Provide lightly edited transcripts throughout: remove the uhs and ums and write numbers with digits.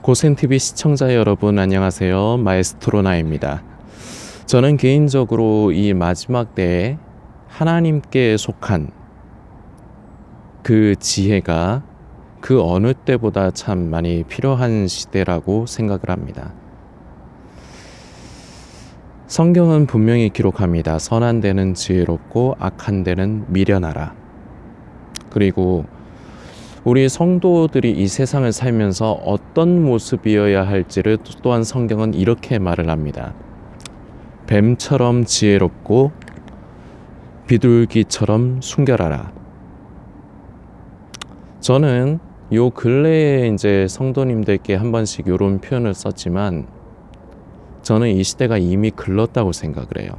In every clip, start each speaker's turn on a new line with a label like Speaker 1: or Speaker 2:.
Speaker 1: 고센TV 시청자 여러분 안녕하세요. 마에스트로나입니다. 저는 개인적으로 이 마지막 때에 하나님께 속한 그 지혜가 그 어느 때보다 참 많이 필요한 시대라고 생각을 합니다. 성경은 분명히 기록합니다. 선한 데는 지혜롭고 악한 데는 미련하라. 그리고 우리 성도들이 이 세상을 살면서 어떤 모습이어야 할지를 또한 성경은 이렇게 말을 합니다. 뱀처럼 지혜롭고 비둘기처럼 순결하라. 저는 요 근래에 이제 성도님들께 한 번씩 이런 표현을 썼지만 저는 이 시대가 이미 글렀다고 생각을 해요.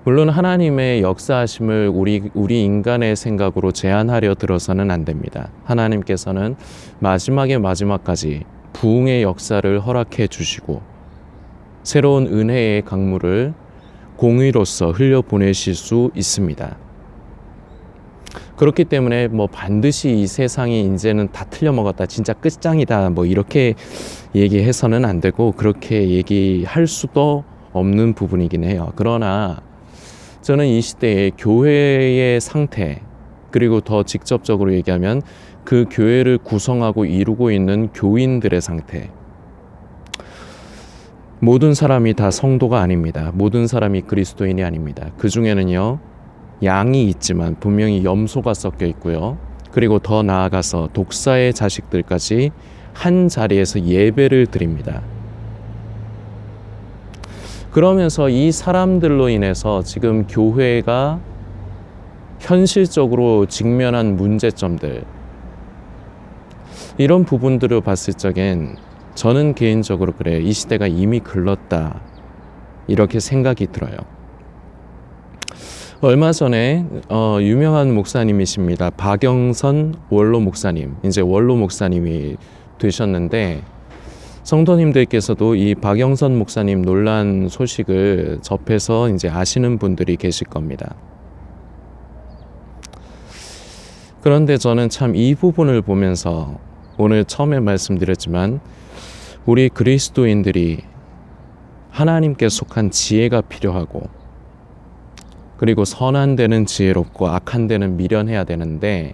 Speaker 1: 물론 하나님의 역사하심을 우리 인간의 생각으로 제한하려 들어서는 안 됩니다. 하나님께서는 마지막의 마지막까지 부흥의 역사를 허락해 주시고 새로운 은혜의 강물을 공의로서 흘려보내실 수 있습니다. 그렇기 때문에 반드시 이 세상이 이제는 다 틀려먹었다, 진짜 끝장이다, 이렇게 얘기해서는 안 되고 그렇게 얘기할 수도 없는 부분이긴 해요. 그러나 저는 이 시대의 교회의 상태, 그리고 더 직접적으로 얘기하면 그 교회를 구성하고 이루고 있는 교인들의 상태, 모든 사람이 다 성도가 아닙니다. 모든 사람이 그리스도인이 아닙니다. 그 중에는요, 양이 있지만 분명히 염소가 섞여 있고요. 그리고 더 나아가서 독사의 자식들까지 한 자리에서 예배를 드립니다. 그러면서 이 사람들로 인해서 지금 교회가 현실적으로 직면한 문제점들, 이런 부분들을 봤을 적엔 저는 개인적으로 그래요. 이 시대가 이미 글렀다, 이렇게 생각이 들어요. 얼마 전에 유명한 목사님이십니다. 박영선 원로 목사님, 이제 원로 목사님이 되셨는데 성도님들께서도 이 박영선 목사님 논란 소식을 접해서 이제 아시는 분들이 계실 겁니다. 그런데 저는 참 이 부분을 보면서 오늘 처음에 말씀드렸지만 우리 그리스도인들이 하나님께 속한 지혜가 필요하고, 그리고 선한 데는 지혜롭고 악한 데는 미련해야 되는데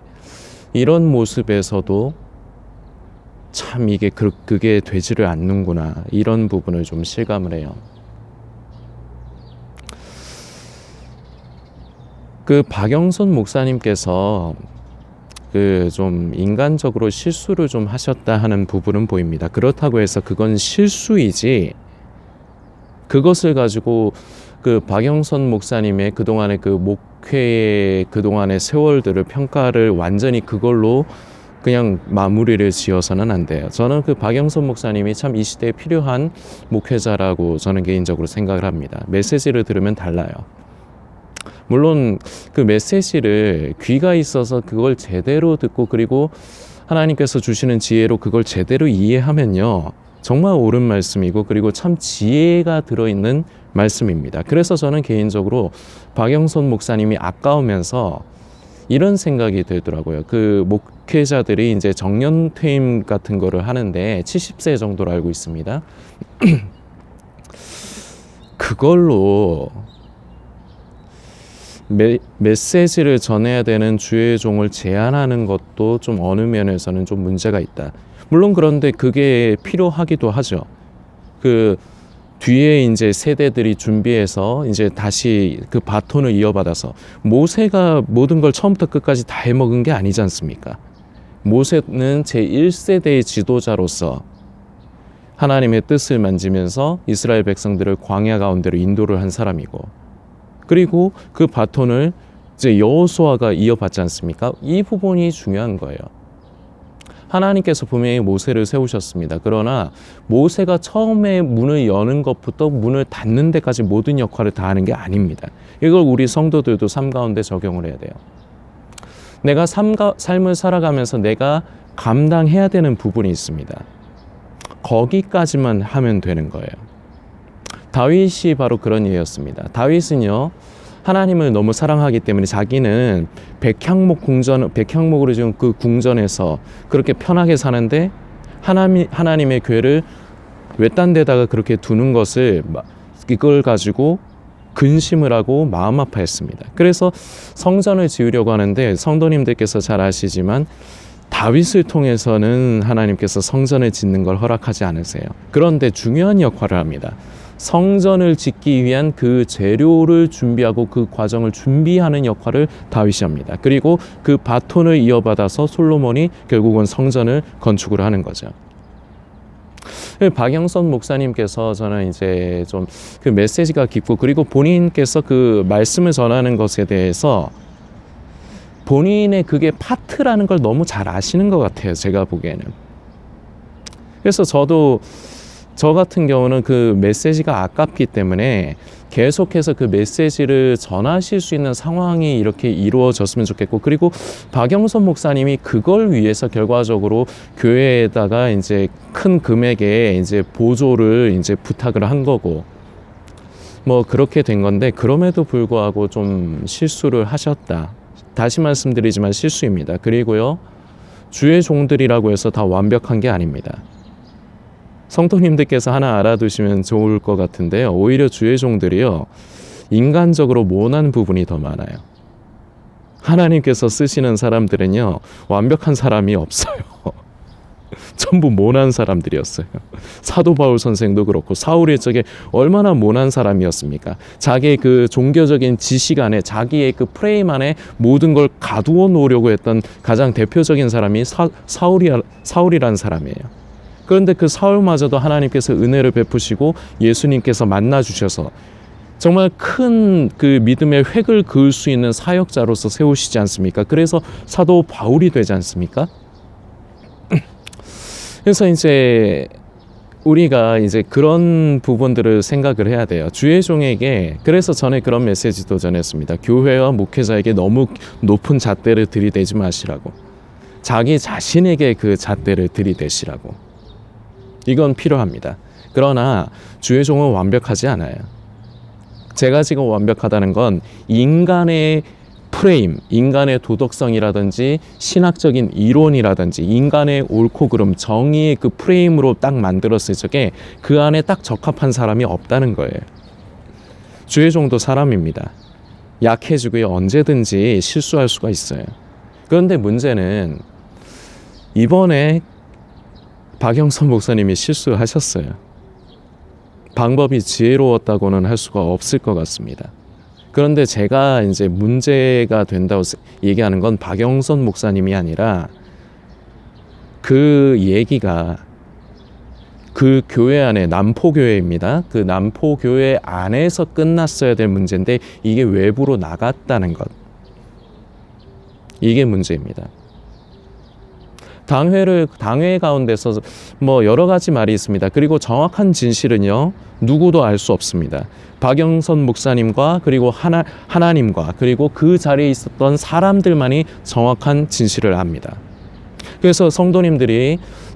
Speaker 1: 이런 모습에서도 참 이게 그게 되지를 않는구나, 이런 부분을 좀 실감을 해요. 그 박영선 목사님께서 좀 인간적으로 실수를 좀 하셨다 하는 부분은 보입니다. 그렇다고 해서 그건 실수이지 그것을 가지고 그 박영선 목사님의 그동안의 그 목회의 그동안의 세월들을 평가를 완전히 그걸로 그냥 마무리를 지어서는 안 돼요. 저는 그 박영선 목사님이 참 이 시대에 필요한 목회자라고 저는 개인적으로 생각을 합니다. 메시지를 들으면 달라요. 물론 그 메시지를 귀가 있어서 그걸 제대로 듣고 그리고 하나님께서 주시는 지혜로 그걸 제대로 이해하면요, 정말 옳은 말씀이고 그리고 참 지혜가 들어있는 말씀입니다. 그래서 저는 개인적으로 박영선 목사님이 아까우면서 이런 생각이 들더라고요. 그 목회자들이 이제 정년퇴임 같은 거를 하는데 70세 정도로 알고 있습니다. 그걸로 메시지를 전해야 되는 주의 종을 제한하는 것도 좀 어느 면에서는 좀 문제가 있다. 물론 그런데 그게 필요하기도 하죠. 그 뒤에 이제 세대들이 준비해서 이제 다시 그 바톤을 이어받아서, 모세가 모든 걸 처음부터 끝까지 다 해먹은 게 아니지 않습니까? 모세는 제1세대의 지도자로서 하나님의 뜻을 만지면서 이스라엘 백성들을 광야 가운데로 인도를 한 사람이고, 그리고 그 바톤을 이제 여호수아가 이어받지 않습니까? 이 부분이 중요한 거예요. 하나님께서 분명히 모세를 세우셨습니다. 그러나 모세가 처음에 문을 여는 것부터 문을 닫는 데까지 모든 역할을 다 하는 게 아닙니다. 이걸 우리 성도들도 삶 가운데 적용을 해야 돼요. 내가 삶을 살아가면서 내가 감당해야 되는 부분이 있습니다. 거기까지만 하면 되는 거예요. 다윗이 바로 그런 예였습니다. 다윗은요, 하나님을 너무 사랑하기 때문에 자기는 백향목으로 지은 그 궁전에서 그렇게 편하게 사는데 하나님의 교회를 외딴 데다가 그렇게 두는 것을 이걸 가지고 근심을 하고 마음 아파했습니다. 그래서 성전을 지으려고 하는데 성도님들께서 잘 아시지만 다윗을 통해서는 하나님께서 성전을 짓는 걸 허락하지 않으세요. 그런데 중요한 역할을 합니다. 성전을 짓기 위한 그 재료를 준비하고 그 과정을 준비하는 역할을 다윗이 합니다. 그리고 그 바톤을 이어받아서 솔로몬이 결국은 성전을 건축을 하는 거죠. 박영선 목사님께서 저는 이제 좀 그 메시지가 깊고, 그리고 본인께서 그 말씀을 전하는 것에 대해서 본인의 그게 파트라는 걸 너무 잘 아시는 것 같아요, 제가 보기에는. 그래서 저 같은 경우는 그 메시지가 아깝기 때문에 계속해서 그 메시지를 전하실 수 있는 상황이 이렇게 이루어졌으면 좋겠고, 그리고 박영선 목사님이 그걸 위해서 결과적으로 교회에다가 이제 큰 금액의 이제 보조를 이제 부탁을 한 거고, 뭐 그렇게 된 건데, 그럼에도 불구하고 좀 실수를 하셨다. 다시 말씀드리지만 실수입니다. 그리고요, 주의 종들이라고 해서 다 완벽한 게 아닙니다. 성도님들께서 하나 알아두시면 좋을 것 같은데요, 오히려 주의 종들이요, 인간적으로 모난 부분이 더 많아요. 하나님께서 쓰시는 사람들은요, 완벽한 사람이 없어요. 전부 모난 사람들이었어요. 사도 바울 선생도 그렇고, 사울의 적에 얼마나 모난 사람이었습니까? 자기의 그 종교적인 지식 안에, 자기의 그 프레임 안에 모든 걸 가두어 놓으려고 했던 가장 대표적인 사람이 사울이라는 사람이에요. 그런데 그 사울마저도 하나님께서 은혜를 베푸시고 예수님께서 만나주셔서 정말 큰 그 믿음의 획을 그을 수 있는 사역자로서 세우시지 않습니까? 그래서 사도 바울이 되지 않습니까? 그래서 이제 우리가 이제 그런 부분들을 생각을 해야 돼요. 주의 종에게, 그래서 전에 그런 메시지도 전했습니다. 교회와 목회자에게 너무 높은 잣대를 들이대지 마시라고. 자기 자신에게 그 잣대를 들이대시라고. 이건 필요합니다. 그러나 주의 종은 완벽하지 않아요. 제가 지금 완벽하다는 건 인간의 프레임, 인간의 도덕성이라든지 신학적인 이론이라든지 인간의 옳고 그름, 정의의 그 프레임으로 딱 만들었을 적에 그 안에 딱 적합한 사람이 없다는 거예요. 주의 종도 사람입니다. 약해지고요, 언제든지 실수할 수가 있어요. 그런데 문제는 이번에 박영선 목사님이 실수하셨어요. 방법이 지혜로웠다고는 할 수가 없을 것 같습니다. 그런데 제가 이제 문제가 된다고 얘기하는 건 박영선 목사님이 아니라 그 얘기가 그 교회 안에, 남포교회입니다. 그 남포교회 안에서 끝났어야 될 문제인데 이게 외부로 나갔다는 것. 이게 문제입니다. 당회 가운데서 뭐 여러 가지 말이 있습니다. 그리고 정확한 진실은요, 누구도 알 수 없습니다. 박영선 목사님과 그리고 하나님과 그리고 그 자리에 있었던 사람들만이 정확한 진실을 압니다. 그래서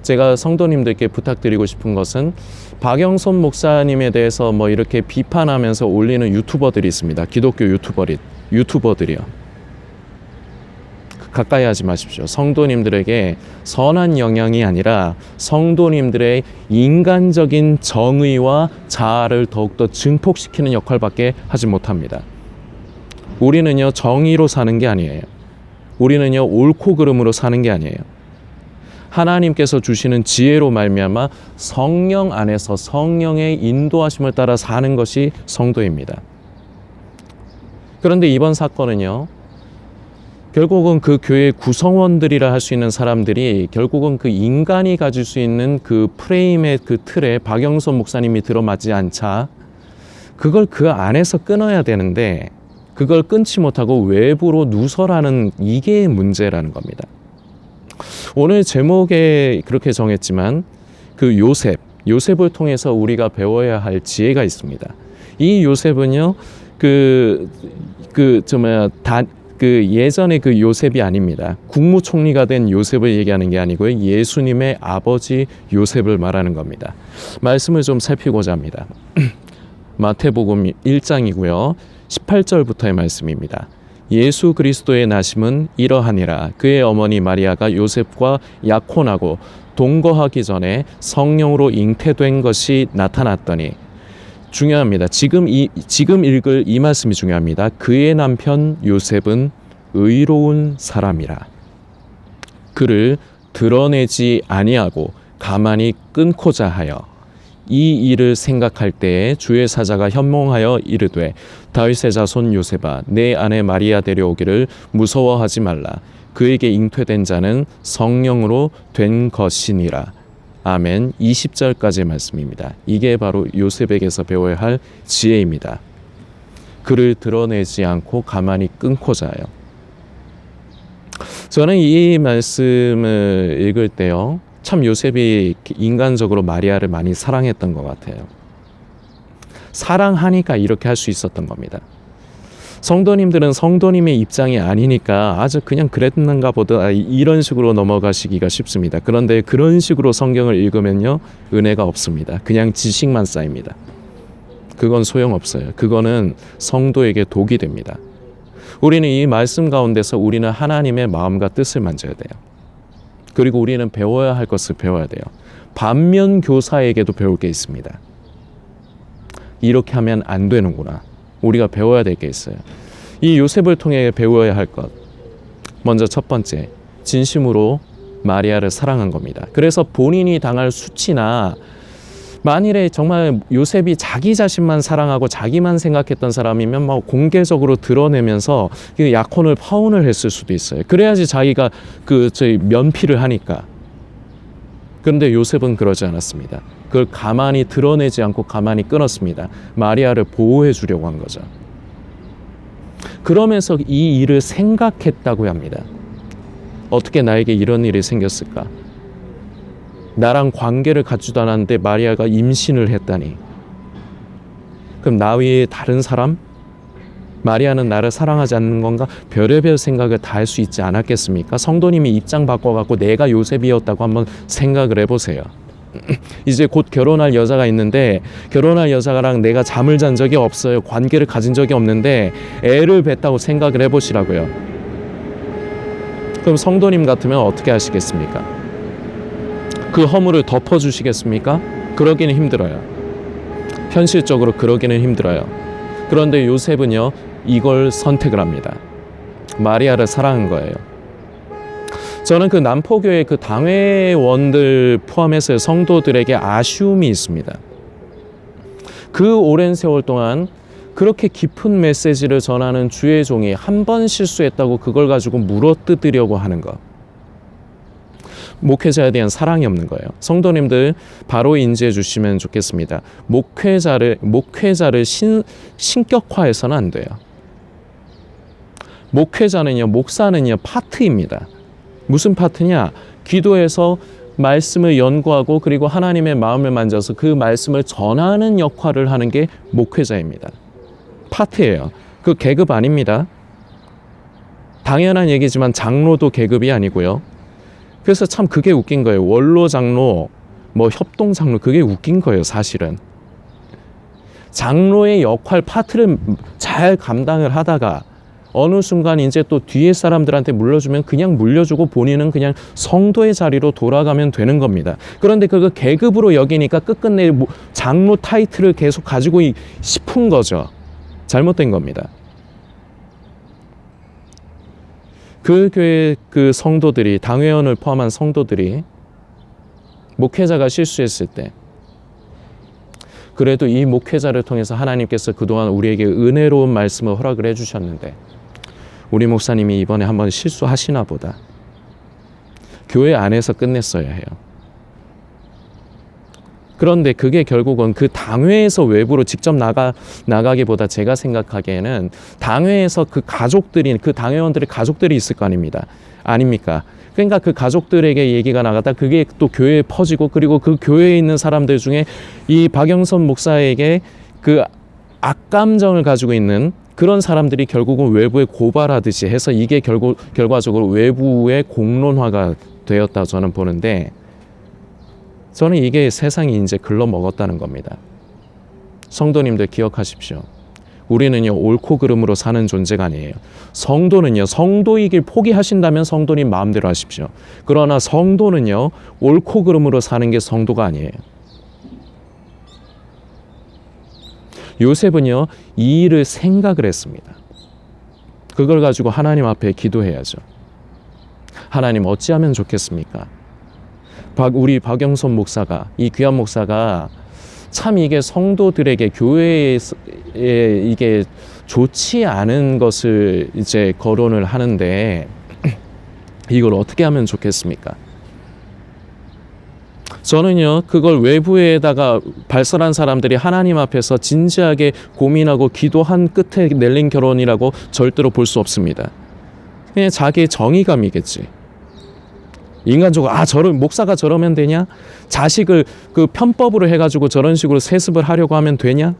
Speaker 1: 제가 성도님들께 부탁드리고 싶은 것은, 박영선 목사님에 대해서 뭐 이렇게 비판하면서 올리는 유튜버들이 있습니다. 기독교 유튜버들이요. 가까이 하지 마십시오. 성도님들에게 선한 영향이 아니라 성도님들의 인간적인 정의와 자아를 더욱더 증폭시키는 역할밖에 하지 못합니다. 우리는요, 정의로 사는 게 아니에요. 우리는요, 옳고 그름으로 사는 게 아니에요. 하나님께서 주시는 지혜로 말미암아 성령 안에서 성령의 인도하심을 따라 사는 것이 성도입니다. 그런데 이번 사건은요, 결국은 그 교회의 구성원들이라 할 수 있는 사람들이 결국은 그 인간이 가질 수 있는 그 프레임의 그 틀에 박영선 목사님이 들어맞지 않자 그걸 그 안에서 끊어야 되는데 그걸 끊지 못하고 외부로 누설하는, 이게 문제라는 겁니다. 오늘 제목에 그렇게 정했지만 그 요셉을 통해서 우리가 배워야 할 지혜가 있습니다. 이 요셉은요, 예전에 그 요셉이 아닙니다. 국무총리가 된 요셉을 얘기하는 게 아니고요, 예수님의 아버지 요셉을 말하는 겁니다. 말씀을 좀 살피고자 합니다. 마태복음 1장이고요. 18절부터의 말씀입니다. 예수 그리스도의 나심은 이러하니라. 그의 어머니 마리아가 요셉과 약혼하고 동거하기 전에 성령으로 잉태된 것이 나타났더니, 중요합니다. 지금 읽을 이 말씀이 중요합니다. 그의 남편 요셉은 의로운 사람이라. 그를 드러내지 아니하고 가만히 끊고자 하여 이 일을 생각할 때에 주의 사자가 현몽하여 이르되, 다윗의 자손 요셉아, 내 아내 마리아 데려오기를 무서워하지 말라. 그에게 잉태된 자는 성령으로 된 것이니라. 아멘. 20절까지의 말씀입니다. 이게 바로 요셉에게서 배워야 할 지혜입니다. 그를 드러내지 않고 가만히 끊고자 하여. 저는 이 말씀을 읽을 때요, 참 요셉이 인간적으로 마리아를 많이 사랑했던 것 같아요. 사랑하니까 이렇게 할 수 있었던 겁니다. 성도님들은 성도님의 입장이 아니니까 아주 그냥 그랬는가 보다 이런 식으로 넘어가시기가 쉽습니다. 그런데 그런 식으로 성경을 읽으면요, 은혜가 없습니다. 그냥 지식만 쌓입니다. 그건 소용없어요. 그거는 성도에게 독이 됩니다. 우리는 이 말씀 가운데서 우리는 하나님의 마음과 뜻을 만져야 돼요. 그리고 우리는 배워야 할 것을 배워야 돼요. 반면 교사에게도 배울 게 있습니다. 이렇게 하면 안 되는구나. 우리가 배워야 될 게 있어요. 이 요셉을 통해 배워야 할 것. 먼저 첫 번째, 진심으로 마리아를 사랑한 겁니다. 그래서 본인이 당할 수치나, 만일에 정말 요셉이 자기 자신만 사랑하고 자기만 생각했던 사람이면 막 공개적으로 드러내면서 약혼을 파혼을 했을 수도 있어요. 그래야지 자기가 면피를 하니까. 그런데 요셉은 그러지 않았습니다. 그걸 가만히 드러내지 않고 가만히 끊었습니다. 마리아를 보호해 주려고 한 거죠. 그러면서 이 일을 생각했다고 합니다. 어떻게 나에게 이런 일이 생겼을까? 나랑 관계를 갖지도 않았는데 마리아가 임신을 했다니. 그럼 나 외에 다른 사람? 마리아는 나를 사랑하지 않는 건가? 별의별 생각을 다 할 수 있지 않았겠습니까? 성도님이 입장 바꿔갖고 내가 요셉이었다고 한번 생각을 해보세요. 이제 곧 결혼할 여자가 있는데, 결혼할 여자랑 내가 잠을 잔 적이 없어요. 관계를 가진 적이 없는데 애를 뱄다고 생각을 해보시라고요. 그럼 성도님 같으면 어떻게 하시겠습니까? 그 허물을 덮어주시겠습니까? 그러기는 힘들어요. 현실적으로 그러기는 힘들어요. 그런데 요셉은요, 이걸 선택을 합니다. 마리아를 사랑한 거예요. 저는 그 남포교회 그 당회원들 포함해서 성도들에게 아쉬움이 있습니다. 그 오랜 세월 동안 그렇게 깊은 메시지를 전하는 주의 종이 한 번 실수했다고 그걸 가지고 물어뜯으려고 하는 것. 목회자에 대한 사랑이 없는 거예요. 성도님들 바로 인지해 주시면 좋겠습니다. 목회자를 신격화해서는 안 돼요. 목회자는요, 목사는요, 파트입니다. 무슨 파트냐? 기도해서 말씀을 연구하고 그리고 하나님의 마음을 만져서 그 말씀을 전하는 역할을 하는 게 목회자입니다. 파트예요. 그 계급 아닙니다. 당연한 얘기지만 장로도 계급이 아니고요. 그래서 참 그게 웃긴 거예요. 원로 장로, 협동 장로, 그게 웃긴 거예요, 사실은. 장로의 역할, 파트를 잘 감당을 하다가 어느 순간 이제 또 뒤에 사람들한테 물려주면 그냥 물려주고 본인은 그냥 성도의 자리로 돌아가면 되는 겁니다. 그런데 그거 계급으로 여기니까 끝끝내 장로 타이틀을 계속 가지고 싶은 거죠. 잘못된 겁니다. 그 교회 그 성도들이, 당회원을 포함한 성도들이 목회자가 실수했을 때, 그래도 이 목회자를 통해서 하나님께서 그동안 우리에게 은혜로운 말씀을 허락을 해주셨는데 우리 목사님이 이번에 한번 실수하시나 보다. 교회 안에서 끝냈어야 해요. 그런데 그게 결국은 그 당회에서 외부로 직접 나가기보다 제가 생각하기에는 당회에서 그 가족들이, 그 당회원들의 가족들이 있을 거 아닙니까? 그러니까 그 가족들에게 얘기가 나가다 그게 또 교회에 퍼지고, 그리고 그 교회에 있는 사람들 중에 이 박영선 목사에게 그 악감정을 가지고 있는 그런 사람들이 결국은 외부에 고발하듯이 해서 이게 결과적으로 외부의 공론화가 되었다 저는 보는데, 저는 이게 세상이 이제 글러먹었다는 겁니다. 성도님들 기억하십시오. 우리는요, 옳고 그름으로 사는 존재가 아니에요. 성도는요, 성도이길 포기하신다면 성도님 마음대로 하십시오. 그러나 성도는요, 옳고 그름으로 사는 게 성도가 아니에요. 요셉은요, 이 일을 생각을 했습니다. 그걸 가지고 하나님 앞에 기도해야죠. 하나님 어찌하면 좋겠습니까? 우리 박영선 목사가, 이 귀한 목사가 참 이게 성도들에게 교회에 이게 좋지 않은 것을 이제 거론을 하는데 이걸 어떻게 하면 좋겠습니까? 저는요, 그걸 외부에다가 발설한 사람들이 하나님 앞에서 진지하게 고민하고 기도한 끝에 낼린 결론이라고 절대로 볼 수 없습니다. 그냥 자기의 정의감이겠지. 인간적으로 저런 목사가 저러면 되냐? 자식을 그 편법으로 해가지고 저런 식으로 세습을 하려고 하면 되냐?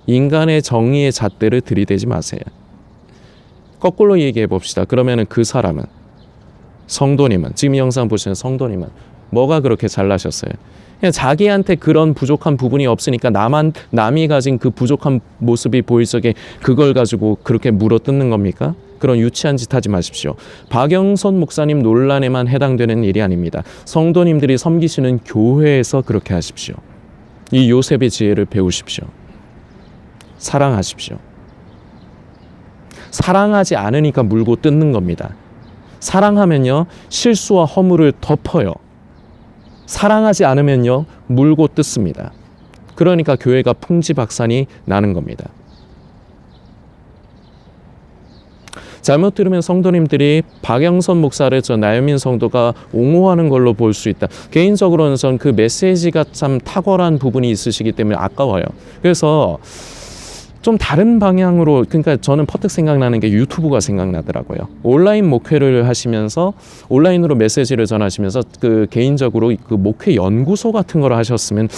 Speaker 1: 인간의 정의의 잣대를 들이대지 마세요. 거꾸로 얘기해 봅시다. 그러면은 그 사람은, 성도님은, 지금 이 영상 보시는 성도님은 뭐가 그렇게 잘나셨어요? 그냥 자기한테 그런 부족한 부분이 없으니까 남이 가진 그 부족한 모습이 보일 적에 그걸 가지고 그렇게 물어뜯는 겁니까? 그런 유치한 짓 하지 마십시오. 박영선 목사님 논란에만 해당되는 일이 아닙니다. 성도님들이 섬기시는 교회에서 그렇게 하십시오. 이 요셉의 지혜를 배우십시오. 사랑하십시오. 사랑하지 않으니까 물고 뜯는 겁니다. 사랑하면요, 실수와 허물을 덮어요. 사랑하지 않으면요, 물고 뜯습니다. 그러니까 교회가 풍지박산이 나는 겁니다. 잘못 들으면 성도님들이 박영선 목사를 저 나연민 성도가 옹호하는 걸로 볼 수 있다. 개인적으로는 전 그 메시지가 참 탁월한 부분이 있으시기 때문에 아까워요. 그래서 좀 다른 방향으로, 그러니까 저는 퍼뜩 생각나는 게 유튜브가 생각나더라고요. 온라인 목회를 하시면서 온라인으로 메시지를 전하시면서 그 개인적으로 그 목회 연구소 같은 걸 하셨으면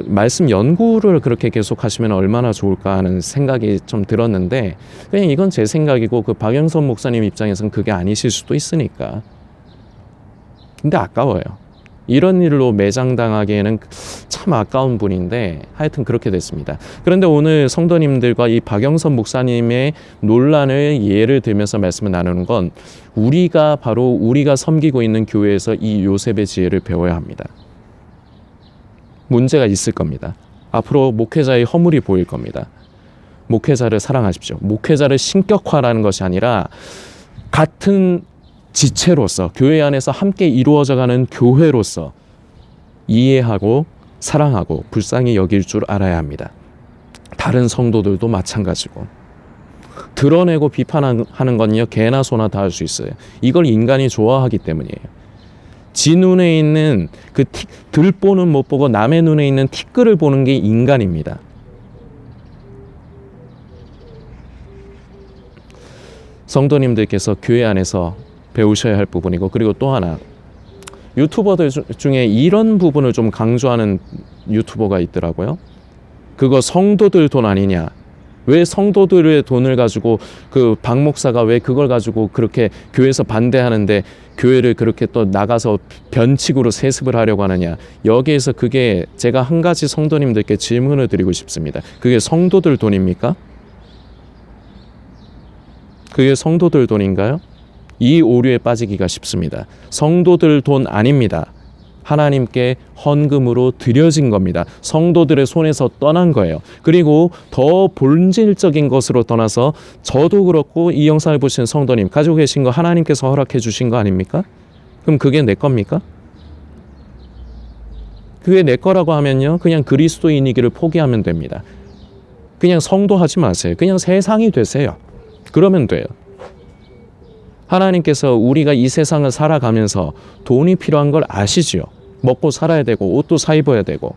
Speaker 1: 말씀 연구를 그렇게 계속 하시면 얼마나 좋을까 하는 생각이 좀 들었는데, 그냥 이건 제 생각이고 그 박영선 목사님 입장에서는 그게 아니실 수도 있으니까. 근데 아까워요. 이런 일로 매장당하기에는 참 아까운 분인데 하여튼 그렇게 됐습니다. 그런데 오늘 성도님들과 이 박영선 목사님의 논란을 예를 들면서 말씀을 나누는 건 우리가 섬기고 있는 교회에서 이 요셉의 지혜를 배워야 합니다. 문제가 있을 겁니다. 앞으로 목회자의 허물이 보일 겁니다. 목회자를 사랑하십시오. 목회자를 신격화라는 것이 아니라 같은 지체로서, 교회 안에서 함께 이루어져가는 교회로서 이해하고 사랑하고 불쌍히 여길 줄 알아야 합니다. 다른 성도들도 마찬가지고. 드러내고 비판하는 건요, 개나 소나 다 할 수 있어요. 이걸 인간이 좋아하기 때문이에요. 지 눈에 있는 그 들보는 못 보고 남의 눈에 있는 티끌을 보는 게 인간입니다. 성도님들께서 교회 안에서 배우셔야 할 부분이고, 그리고 또 하나, 유튜버들 중에 이런 부분을 좀 강조하는 유튜버가 있더라고요. 그거 성도들 돈 아니냐? 왜 성도들의 돈을 가지고 그 박 목사가 왜 그걸 가지고 그렇게 교회에서 반대하는데 교회를 그렇게 또 나가서 변칙으로 세습을 하려고 하느냐? 여기에서 그게 제가 한 가지 성도님들께 질문을 드리고 싶습니다. 그게 성도들 돈입니까? 그게 성도들 돈인가요? 이 오류에 빠지기가 쉽습니다. 성도들 돈 아닙니다. 하나님께 헌금으로 드려진 겁니다. 성도들의 손에서 떠난 거예요. 그리고 더 본질적인 것으로 떠나서 저도 그렇고 이 영상을 보시는 성도님 가지고 계신 거 하나님께서 허락해 주신 거 아닙니까? 그럼 그게 내 겁니까? 그게 내 거라고 하면요, 그냥 그리스도인이기를 포기하면 됩니다. 그냥 성도하지 마세요. 그냥 세상이 되세요. 그러면 돼요. 하나님께서 우리가 이 세상을 살아가면서 돈이 필요한 걸 아시지요. 먹고 살아야 되고 옷도 사 입어야 되고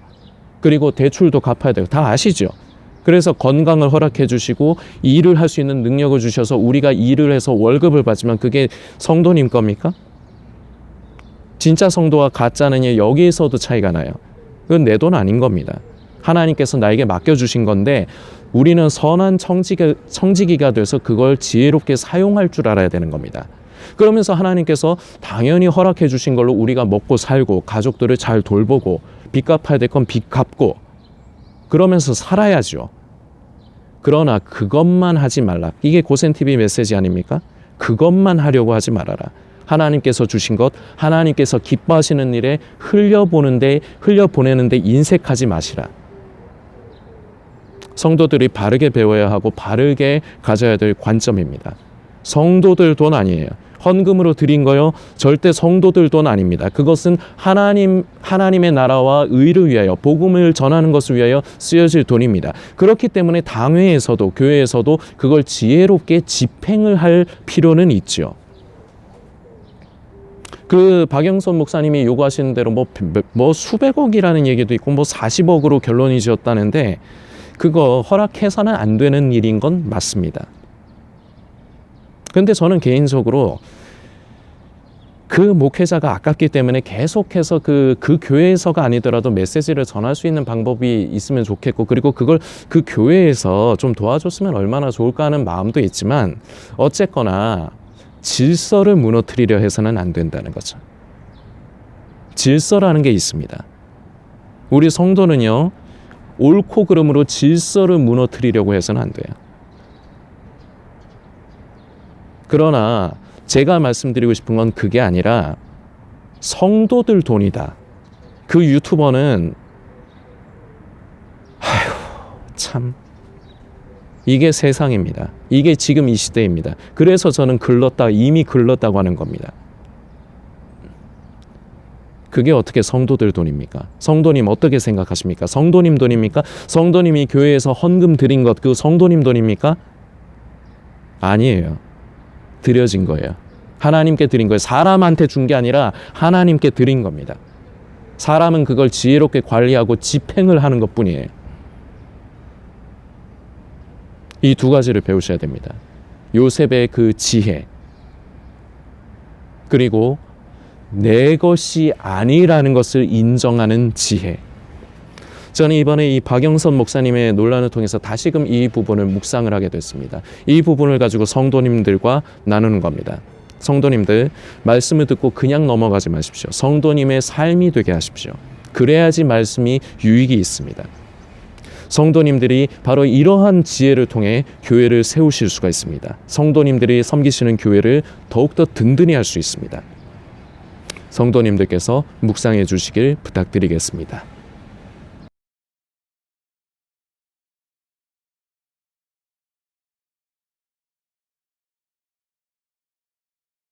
Speaker 1: 그리고 대출도 갚아야 되고 다 아시죠. 그래서 건강을 허락해 주시고 일을 할 수 있는 능력을 주셔서 우리가 일을 해서 월급을 받지만 그게 성도님 겁니까? 진짜 성도와 가짜는 여기에서도 차이가 나요. 그건 내 돈 아닌 겁니다. 하나님께서 나에게 맡겨주신 건데 우리는 선한 청지기가 돼서 그걸 지혜롭게 사용할 줄 알아야 되는 겁니다. 그러면서 하나님께서 당연히 허락해 주신 걸로 우리가 먹고 살고 가족들을 잘 돌보고 빚 갚아야 될 건 빚 갚고 그러면서 살아야죠. 그러나 그것만 하지 말라. 이게 고센TV 메시지 아닙니까? 그것만 하려고 하지 말아라. 하나님께서 주신 것, 하나님께서 기뻐하시는 일에 흘려보내는데 인색하지 마시라. 성도들이 바르게 배워야 하고 바르게 가져야 될 관점입니다. 성도들 돈 아니에요. 헌금으로 드린 거요, 절대 성도들 돈 아닙니다. 그것은 하나님의 나라와 의를 위하여, 복음을 전하는 것을 위하여 쓰여질 돈입니다. 그렇기 때문에 당회에서도, 교회에서도 그걸 지혜롭게 집행을 할 필요는 있죠. 그 박영선 목사님이 요구하시는 대로 뭐 수백억이라는 얘기도 있고, 뭐 40억으로 결론이 지었다는데, 그거 허락해서는 안 되는 일인 건 맞습니다. 근데 저는 개인적으로 그 목회자가 아깝기 때문에 계속해서 그 교회에서가 아니더라도 메시지를 전할 수 있는 방법이 있으면 좋겠고, 그리고 그걸 그 교회에서 좀 도와줬으면 얼마나 좋을까 하는 마음도 있지만, 어쨌거나 질서를 무너뜨리려 해서는 안 된다는 거죠. 질서라는 게 있습니다. 우리 성도는요, 옳고 그름으로 질서를 무너뜨리려고 해서는 안 돼요. 그러나 제가 말씀드리고 싶은 건 그게 아니라, 성도들 돈이다. 그 유튜버는 참, 이게 세상입니다. 이게 지금 이 시대입니다. 그래서 저는 이미 글렀다고 하는 겁니다. 그게 어떻게 성도들 돈입니까? 성도님 어떻게 생각하십니까? 성도님 돈입니까? 성도님이 교회에서 헌금 드린 것, 그 성도님 돈입니까? 아니에요. 드려진 거예요. 하나님께 드린 거예요. 사람한테 준 게 아니라 하나님께 드린 겁니다. 사람은 그걸 지혜롭게 관리하고 집행을 하는 것뿐이에요. 이 두 가지를 배우셔야 됩니다. 요셉의 그 지혜, 그리고 내 것이 아니라는 것을 인정하는 지혜. 저는 이번에 이 박영선 목사님의 논란을 통해서 다시금 이 부분을 묵상을 하게 됐습니다. 이 부분을 가지고 성도님들과 나누는 겁니다. 성도님들, 말씀을 듣고 그냥 넘어가지 마십시오. 성도님의 삶이 되게 하십시오. 그래야지 말씀이 유익이 있습니다. 성도님들이 바로 이러한 지혜를 통해 교회를 세우실 수가 있습니다. 성도님들이 섬기시는 교회를 더욱더 든든히 할 수 있습니다. 성도님들께서 묵상해 주시길 부탁드리겠습니다.